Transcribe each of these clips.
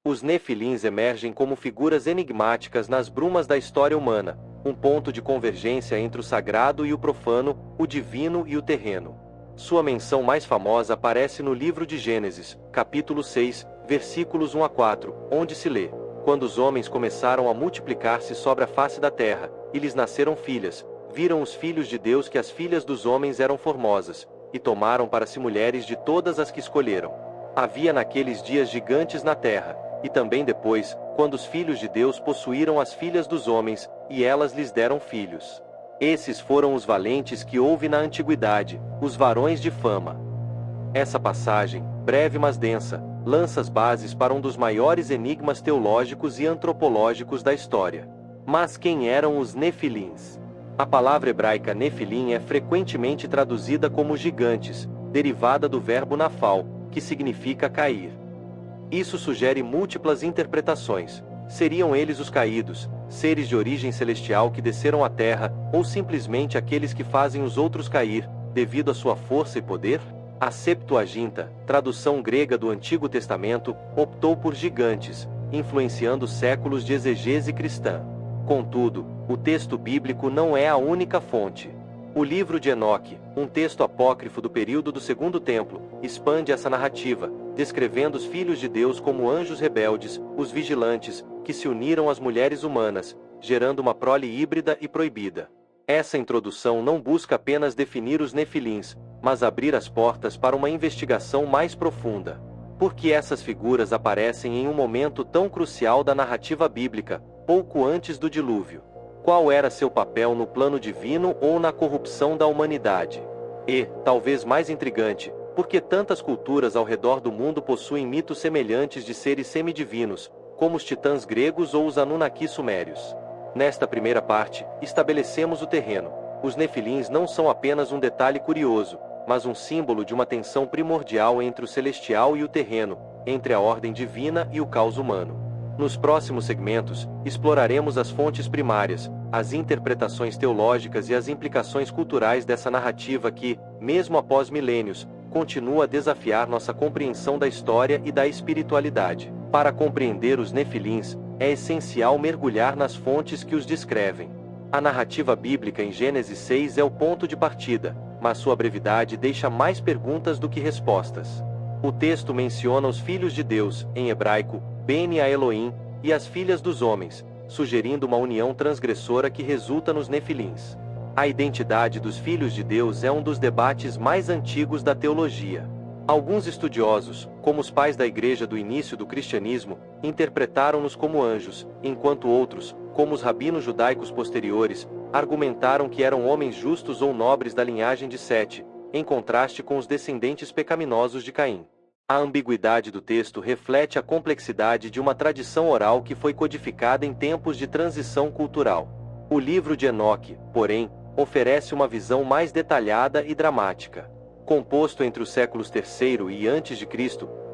Os Nefilins emergem como figuras enigmáticas nas brumas da história humana, um ponto de convergência entre o sagrado e o profano, o divino e o terreno. Sua menção mais famosa aparece no livro de Gênesis, capítulo 6, versículos 1 a 4, onde se lê: Quando os homens começaram a multiplicar-se sobre a face da terra, e lhes nasceram filhas, viram os filhos de Deus que as filhas dos homens eram formosas, e tomaram para si mulheres de todas as que escolheram. Havia naqueles dias gigantes na terra, e também depois, quando os filhos de Deus possuíram as filhas dos homens, e elas lhes deram filhos. Esses foram os valentes que houve na antiguidade, os varões de fama. Essa passagem, breve mas densa, lança as bases para um dos maiores enigmas teológicos e antropológicos da história. Mas quem eram os Nefilins? A palavra hebraica Nefilim é frequentemente traduzida como gigantes, derivada do verbo nafal, que significa cair. Isso sugere múltiplas interpretações. Seriam eles os caídos, seres de origem celestial que desceram à terra, ou simplesmente aqueles que fazem os outros cair, devido à sua força e poder? A Septuaginta, tradução grega do Antigo Testamento, optou por gigantes, influenciando séculos de exegese cristã. Contudo, o texto bíblico não é a única fonte. O livro de Enoque, um texto apócrifo do período do Segundo Templo, expande essa narrativa, descrevendo os filhos de Deus como anjos rebeldes, os vigilantes, que se uniram às mulheres humanas, gerando uma prole híbrida e proibida. Essa introdução não busca apenas definir os nefilins, mas abrir as portas para uma investigação mais profunda. Por que essas figuras aparecem em um momento tão crucial da narrativa bíblica, pouco antes do dilúvio? Qual era seu papel no plano divino ou na corrupção da humanidade? E, talvez mais intrigante, por que tantas culturas ao redor do mundo possuem mitos semelhantes de seres semidivinos, como os titãs gregos ou os Anunnaki sumérios? Nesta primeira parte, estabelecemos o terreno. Os nefilins não são apenas um detalhe curioso, mas um símbolo de uma tensão primordial entre o celestial e o terreno, entre a ordem divina e o caos humano. Nos próximos segmentos, exploraremos as fontes primárias, as interpretações teológicas e as implicações culturais dessa narrativa que, mesmo após milênios, continua a desafiar nossa compreensão da história e da espiritualidade. Para compreender os nefilins, é essencial mergulhar nas fontes que os descrevem. A narrativa bíblica em Gênesis 6 é o ponto de partida, mas sua brevidade deixa mais perguntas do que respostas. O texto menciona os filhos de Deus, em hebraico, Beni a Elohim, e as filhas dos homens, sugerindo uma união transgressora que resulta nos nefilins. A identidade dos filhos de Deus é um dos debates mais antigos da teologia. Alguns estudiosos, como os pais da Igreja do início do cristianismo, interpretaram-nos como anjos, enquanto outros, como os rabinos judaicos posteriores, argumentaram que eram homens justos ou nobres da linhagem de Sete, em contraste com os descendentes pecaminosos de Caim. A ambiguidade do texto reflete a complexidade de uma tradição oral que foi codificada em tempos de transição cultural. O livro de Enoque, porém, oferece uma visão mais detalhada e dramática. Composto entre os séculos III e a.C.,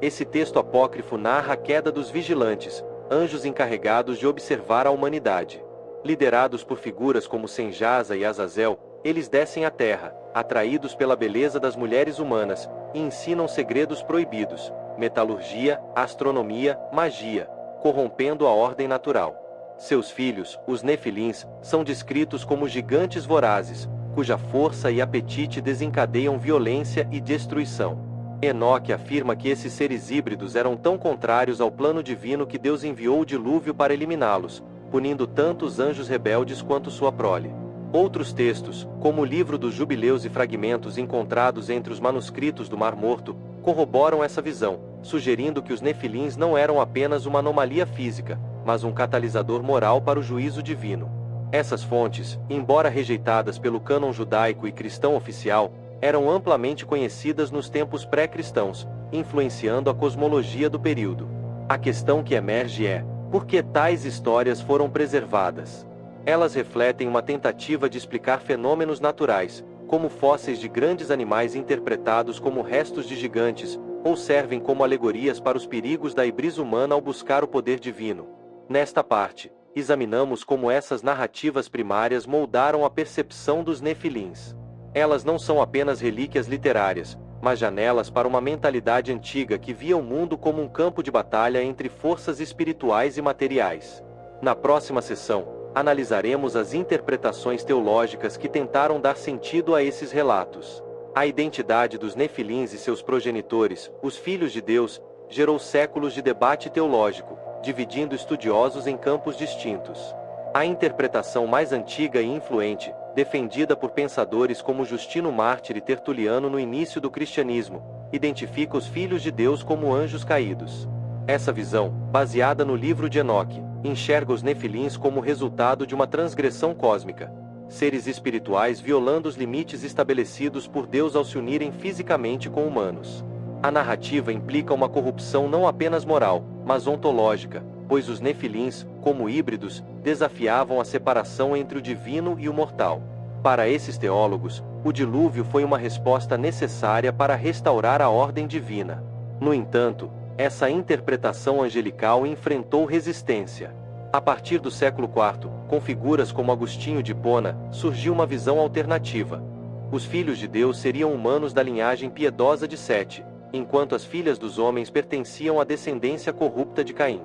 esse texto apócrifo narra a queda dos vigilantes, anjos encarregados de observar a humanidade. Liderados por figuras como Senjasa e Azazel, eles descem à terra, atraídos pela beleza das mulheres humanas, e ensinam segredos proibidos, metalurgia, astronomia, magia, corrompendo a ordem natural. Seus filhos, os nefilins, são descritos como gigantes vorazes, cuja força e apetite desencadeiam violência e destruição. Enoque afirma que esses seres híbridos eram tão contrários ao plano divino que Deus enviou o dilúvio para eliminá-los, punindo tanto os anjos rebeldes quanto sua prole. Outros textos, como o livro dos Jubileus e fragmentos encontrados entre os manuscritos do Mar Morto, corroboram essa visão, sugerindo que os nefilins não eram apenas uma anomalia física, mas um catalisador moral para o juízo divino. Essas fontes, embora rejeitadas pelo cânon judaico e cristão oficial, eram amplamente conhecidas nos tempos pré-cristãos, influenciando a cosmologia do período. A questão que emerge é: por que tais histórias foram preservadas? Elas refletem uma tentativa de explicar fenômenos naturais, como fósseis de grandes animais interpretados como restos de gigantes, ou servem como alegorias para os perigos da hibris humana ao buscar o poder divino. Nesta parte, examinamos como essas narrativas primárias moldaram a percepção dos nefilins. Elas não são apenas relíquias literárias, mas janelas para uma mentalidade antiga que via o mundo como um campo de batalha entre forças espirituais e materiais. Na próxima sessão, analisaremos as interpretações teológicas que tentaram dar sentido a esses relatos. A identidade dos Nefilins e seus progenitores, os filhos de Deus, gerou séculos de debate teológico, dividindo estudiosos em campos distintos. A interpretação mais antiga e influente, defendida por pensadores como Justino Mártir e Tertuliano no início do cristianismo, identifica os filhos de Deus como anjos caídos. Essa visão, baseada no livro de Enoque, enxerga os Nefilins como resultado de uma transgressão cósmica, seres espirituais violando os limites estabelecidos por Deus ao se unirem fisicamente com humanos. A narrativa implica uma corrupção não apenas moral, mas ontológica, pois os Nefilins, como híbridos, desafiavam a separação entre o divino e o mortal. Para esses teólogos, o dilúvio foi uma resposta necessária para restaurar a ordem divina. No entanto, essa interpretação angelical enfrentou resistência. A partir do século IV, com figuras como Agostinho de Hipona, surgiu uma visão alternativa. Os filhos de Deus seriam humanos da linhagem piedosa de Sete, enquanto as filhas dos homens pertenciam à descendência corrupta de Caim.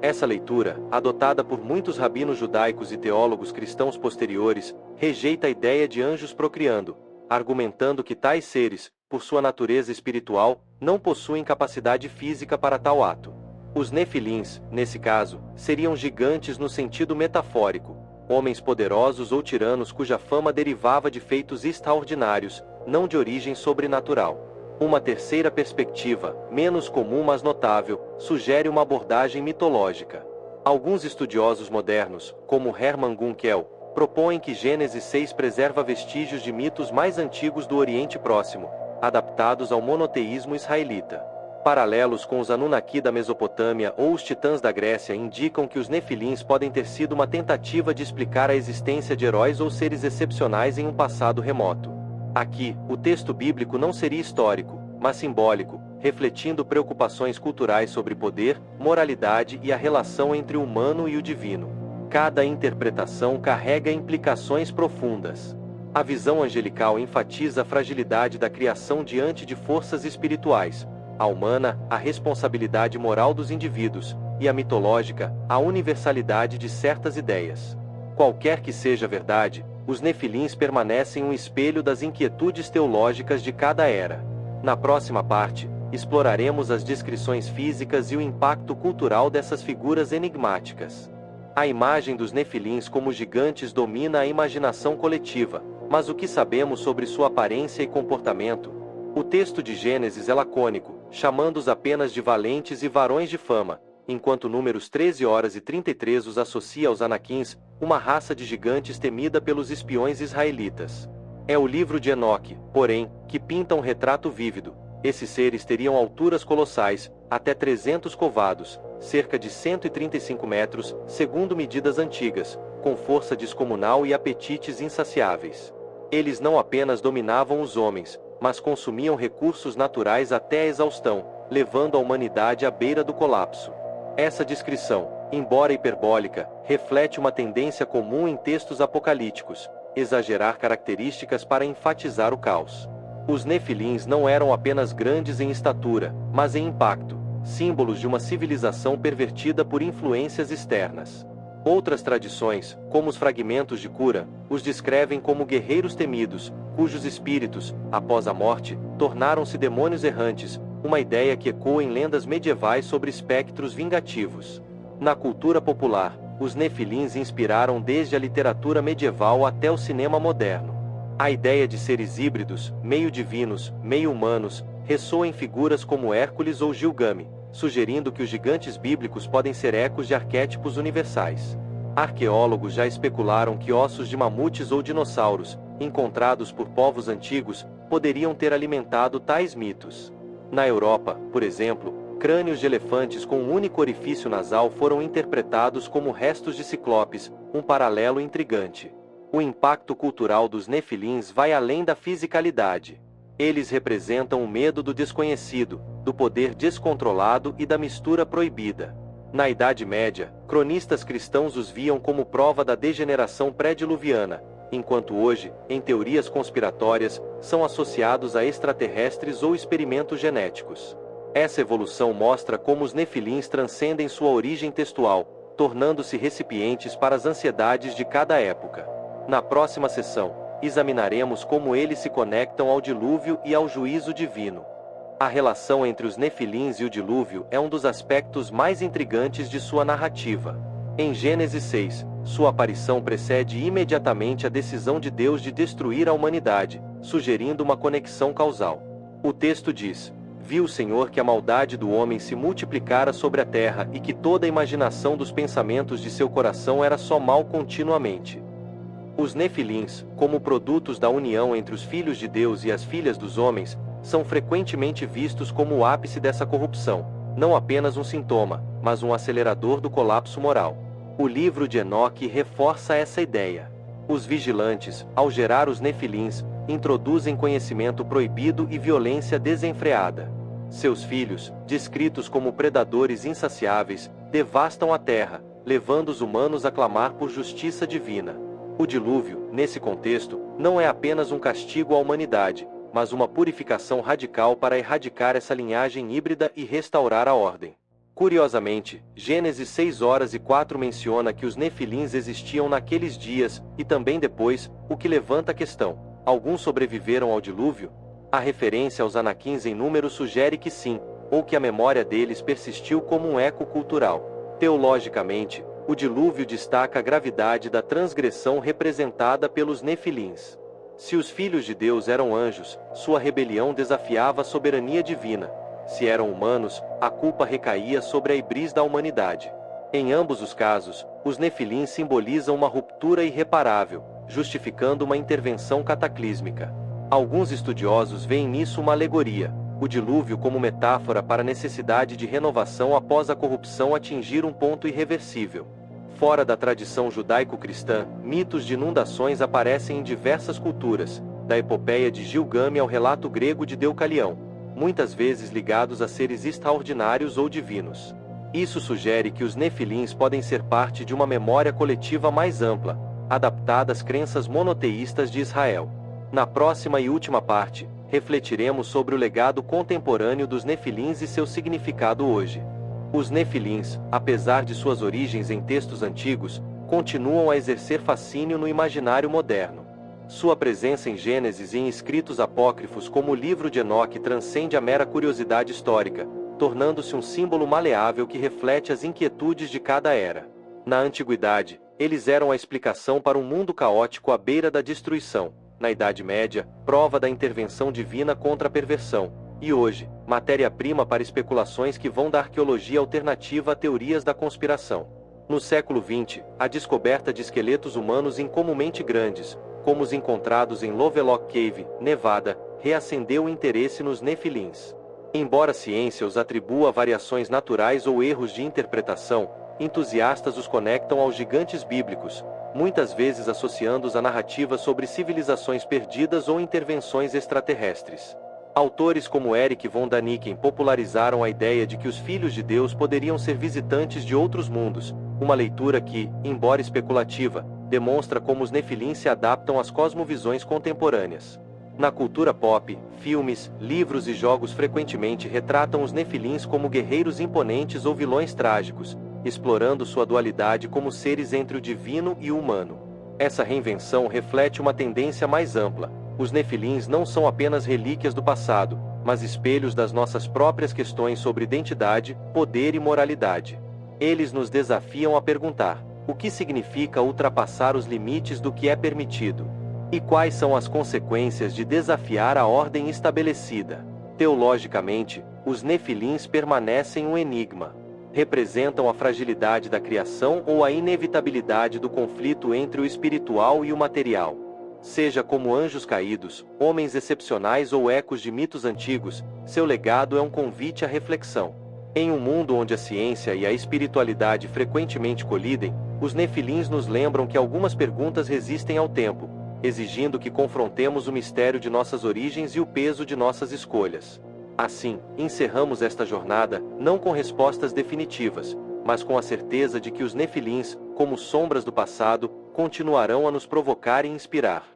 Essa leitura, adotada por muitos rabinos judaicos e teólogos cristãos posteriores, rejeita a ideia de anjos procriando, argumentando que tais seres, por sua natureza espiritual, não possuem capacidade física para tal ato. Os Nefilins, nesse caso, seriam gigantes no sentido metafórico, homens poderosos ou tiranos cuja fama derivava de feitos extraordinários, não de origem sobrenatural. Uma terceira perspectiva, menos comum mas notável, sugere uma abordagem mitológica. Alguns estudiosos modernos, como Hermann Gunkel, propõem que Gênesis 6 preserva vestígios de mitos mais antigos do Oriente Próximo, adaptados ao monoteísmo israelita. Paralelos com os Anunnaki da Mesopotâmia ou os Titãs da Grécia indicam que os Nefilins podem ter sido uma tentativa de explicar a existência de heróis ou seres excepcionais em um passado remoto. Aqui, o texto bíblico não seria histórico, mas simbólico, refletindo preocupações culturais sobre poder, moralidade e a relação entre o humano e o divino. Cada interpretação carrega implicações profundas. A visão angelical enfatiza a fragilidade da criação diante de forças espirituais, a humana, a responsabilidade moral dos indivíduos, e a mitológica, a universalidade de certas ideias. Qualquer que seja a verdade, os Nefilins permanecem um espelho das inquietudes teológicas de cada era. Na próxima parte, exploraremos as descrições físicas e o impacto cultural dessas figuras enigmáticas. A imagem dos Nefilins como gigantes domina a imaginação coletiva, mas o que sabemos sobre sua aparência e comportamento? O texto de Gênesis é lacônico, chamando-os apenas de valentes e varões de fama, enquanto Números 13:33 os associa aos Anaquins, uma raça de gigantes temida pelos espiões israelitas. É o livro de Enoque, porém, que pinta um retrato vívido. Esses seres teriam alturas colossais, até 300 covados, cerca de 135 metros, segundo medidas antigas, com força descomunal e apetites insaciáveis. Eles não apenas dominavam os homens, mas consumiam recursos naturais até a exaustão, levando a humanidade à beira do colapso. Essa descrição, embora hiperbólica, reflete uma tendência comum em textos apocalípticos: exagerar características para enfatizar o caos. Os Nefilins não eram apenas grandes em estatura, mas em impacto, símbolos de uma civilização pervertida por influências externas. Outras tradições, como os fragmentos de Cura, os descrevem como guerreiros temidos, cujos espíritos, após a morte, tornaram-se demônios errantes, uma ideia que ecoa em lendas medievais sobre espectros vingativos. Na cultura popular, os Nefilins inspiraram desde a literatura medieval até o cinema moderno. A ideia de seres híbridos, meio divinos, meio humanos, ressoa em figuras como Hércules ou Gilgamesh, sugerindo que os gigantes bíblicos podem ser ecos de arquétipos universais. Arqueólogos já especularam que ossos de mamutes ou dinossauros, encontrados por povos antigos, poderiam ter alimentado tais mitos. Na Europa, por exemplo, crânios de elefantes com um único orifício nasal foram interpretados como restos de ciclopes, um paralelo intrigante. O impacto cultural dos Nefilins vai além da fisicalidade. Eles representam o medo do desconhecido, do poder descontrolado e da mistura proibida. Na Idade Média, cronistas cristãos os viam como prova da degeneração pré-diluviana, enquanto hoje, em teorias conspiratórias, são associados a extraterrestres ou experimentos genéticos. Essa evolução mostra como os nefilins transcendem sua origem textual, tornando-se recipientes para as ansiedades de cada época. Na próxima sessão, examinaremos como eles se conectam ao dilúvio e ao juízo divino. A relação entre os nefilins e o dilúvio é um dos aspectos mais intrigantes de sua narrativa. Em Gênesis 6, sua aparição precede imediatamente a decisão de Deus de destruir a humanidade, sugerindo uma conexão causal. O texto diz: "Viu o Senhor que a maldade do homem se multiplicara sobre a terra e que toda a imaginação dos pensamentos de seu coração era só mal continuamente." Os nefilins, como produtos da união entre os filhos de Deus e as filhas dos homens, são frequentemente vistos como o ápice dessa corrupção, não apenas um sintoma, mas um acelerador do colapso moral. O livro de Enoque reforça essa ideia. Os vigilantes, ao gerar os nefilins, introduzem conhecimento proibido e violência desenfreada. Seus filhos, descritos como predadores insaciáveis, devastam a terra, levando os humanos a clamar por justiça divina. O dilúvio, nesse contexto, não é apenas um castigo à humanidade, mas uma purificação radical para erradicar essa linhagem híbrida e restaurar a ordem. Curiosamente, Gênesis 6:4 menciona que os nefilins existiam naqueles dias, e também depois, o que levanta a questão: alguns sobreviveram ao dilúvio? A referência aos anaquins em número sugere que sim, ou que a memória deles persistiu como um eco cultural. Teologicamente, o dilúvio destaca a gravidade da transgressão representada pelos nefilins. Se os filhos de Deus eram anjos, sua rebelião desafiava a soberania divina. Se eram humanos, a culpa recaía sobre a ibris da humanidade. Em ambos os casos, os nefilins simbolizam uma ruptura irreparável, justificando uma intervenção cataclísmica. Alguns estudiosos veem nisso uma alegoria, o dilúvio como metáfora para a necessidade de renovação após a corrupção atingir um ponto irreversível. Fora da tradição judaico-cristã, mitos de inundações aparecem em diversas culturas, da epopeia de Gilgame ao relato grego de Deucalião, muitas vezes ligados a seres extraordinários ou divinos. Isso sugere que os nefilins podem ser parte de uma memória coletiva mais ampla, adaptada às crenças monoteístas de Israel. Na próxima e última parte, refletiremos sobre o legado contemporâneo dos nefilins e seu significado hoje. Os nefilins, apesar de suas origens em textos antigos, continuam a exercer fascínio no imaginário moderno. Sua presença em Gênesis e em escritos apócrifos como o livro de Enoque transcende a mera curiosidade histórica, tornando-se um símbolo maleável que reflete as inquietudes de cada era. Na antiguidade, eles eram a explicação para um mundo caótico à beira da destruição. Na Idade Média, prova da intervenção divina contra a perversão. E hoje, matéria-prima para especulações que vão da arqueologia alternativa a teorias da conspiração. No século XX, a descoberta de esqueletos humanos incomumente grandes, como os encontrados em Lovelock Cave, Nevada, reacendeu o interesse nos nefilins. Embora a ciência os atribua a variações naturais ou erros de interpretação, entusiastas os conectam aos gigantes bíblicos, muitas vezes associando-os a narrativas sobre civilizações perdidas ou intervenções extraterrestres. Autores como Erich von Däniken popularizaram a ideia de que os filhos de Deus poderiam ser visitantes de outros mundos, uma leitura que, embora especulativa, demonstra como os nefilins se adaptam às cosmovisões contemporâneas. Na cultura pop, filmes, livros e jogos frequentemente retratam os nefilins como guerreiros imponentes ou vilões trágicos, explorando sua dualidade como seres entre o divino e o humano. Essa reinvenção reflete uma tendência mais ampla. Os nefilins não são apenas relíquias do passado, mas espelhos das nossas próprias questões sobre identidade, poder e moralidade. Eles nos desafiam a perguntar: o que significa ultrapassar os limites do que é permitido? E quais são as consequências de desafiar a ordem estabelecida? Teologicamente, os nefilins permanecem um enigma. Representam a fragilidade da criação ou a inevitabilidade do conflito entre o espiritual e o material. Seja como anjos caídos, homens excepcionais ou ecos de mitos antigos, seu legado é um convite à reflexão. Em um mundo onde a ciência e a espiritualidade frequentemente colidem, os nefilins nos lembram que algumas perguntas resistem ao tempo, exigindo que confrontemos o mistério de nossas origens e o peso de nossas escolhas. Assim, encerramos esta jornada, não com respostas definitivas, mas com a certeza de que os nefilins, como sombras do passado, continuarão a nos provocar e inspirar.